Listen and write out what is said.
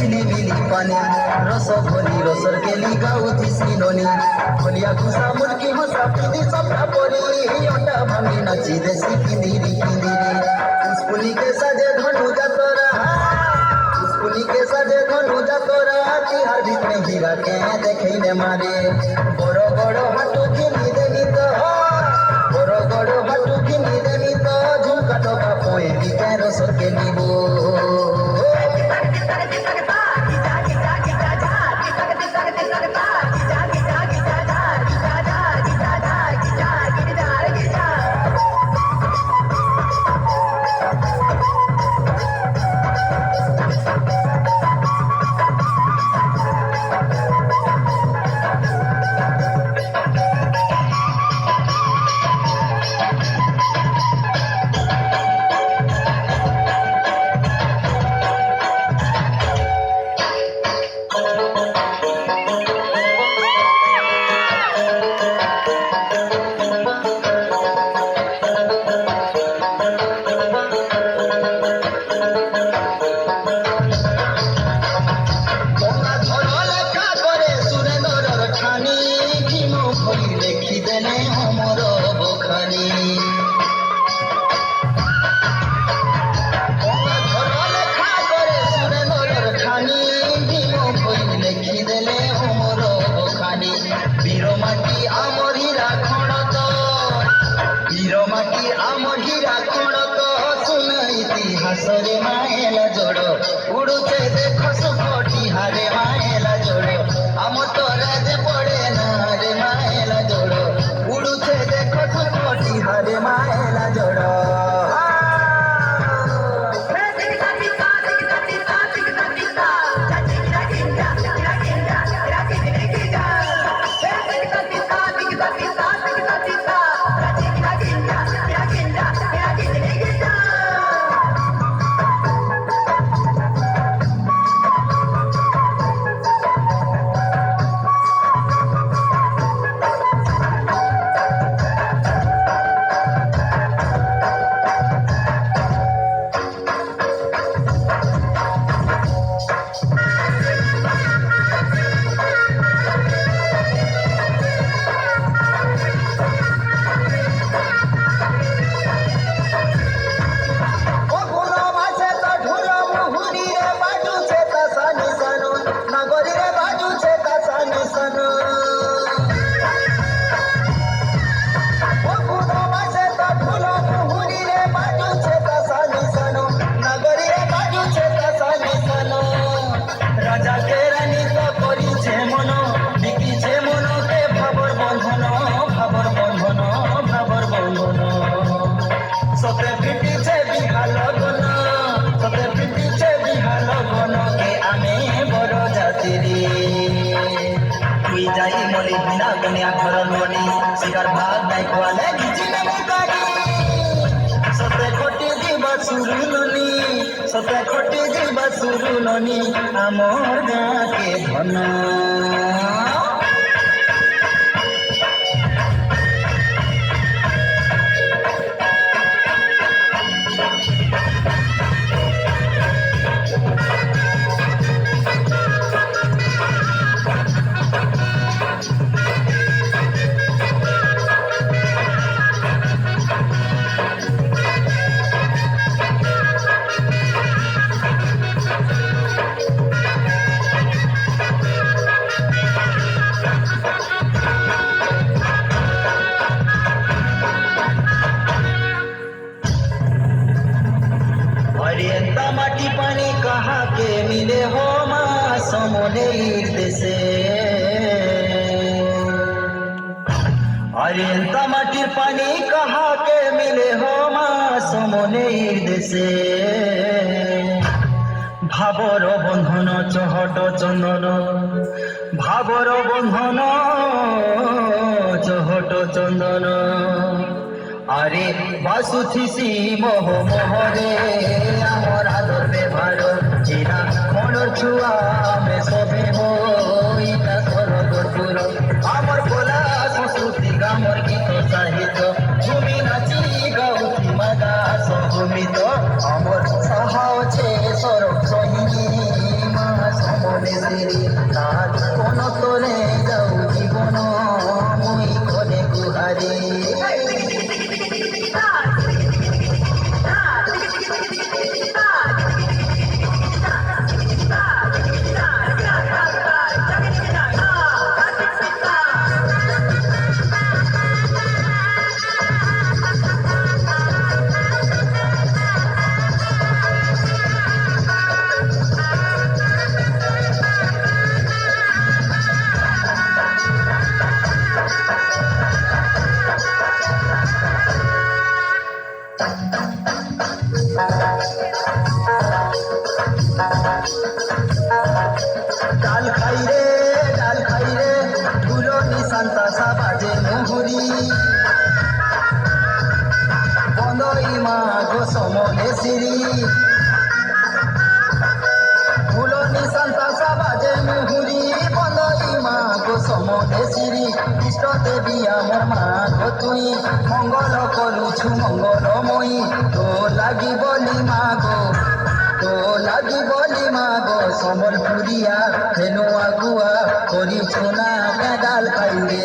ঝিলি মিলি পানি রস ভরি রসর কেলি গাউথি সিনোনি ভলিয়া খুশা মুরকি হসা পিদি সবটা পরি ওটা ভাঙি নাচি দেশি কিন্দিরি কিন্দিরি পুষ্পুলি के सजे धनु जातरा पुष्पुली के सजे धनु जातरा तिहार भितरे हीरा के देखैले मारे बड़ बड़ हाटू किनी देनी तो बड़ बड़ हाटू किनी देनी तो झुमका टका पोए दिके रसर के निबो हसरे माएला जोड़ो उड़ुचे देखो सुकोटी हरे माएला जोड़ो हम तो राजे पड़े ना हरे माएला जोड़ो उड़ुचे देखो सुकोटी हरे माएला जोड़ो शिकार भाग नहीं खोले गिजिने मुकानी सते खोटी जीवा सुरुलनी सते खोटी जीवा सुरुलनी आमर गाँ के भना माटी पानी कहा के मिले हो माँ समोने देशे अरे माटिर पानी कहा के मिले हो माँ समोने देशे भावर बंधन चहट चंदन भावर बंधन चहट चंदन अरे बासुथिसी मोह मोहरे आमर आदर व्यवहार चिरा मनर छुआ में सभे मोइता सरगरपुर आमर बोला संस्कृति गामर गीत साहित्य झुमी नाची गाउथी मागा सभूमित आमर साहा छे सरक सही ସମଲେଶ୍ଵରୀ ତାର ଜୀବନ ତୋରେ ଯାଉ ଜୀବନ ମୁଇଁ କରେ ଗୁହାରି ডাল খাই রে ফুলনি সান্তাসা বাজে মুহুরি বন্দই মা গো সমলেশ্বরী ফুলনি সান্তাসা বাজে মুহুরি বন্দই মা গো সমলেশ্বরী ইষ্ট দেবী আমার মা গো তুই মঙ্গল করুছু মঙ্গলময়ী তো লাগি বলি মা গো তো লাগি বলি মা গো সম্বলপুরিয়া হেনো আগুয়া করিছু না ডাল খাই রে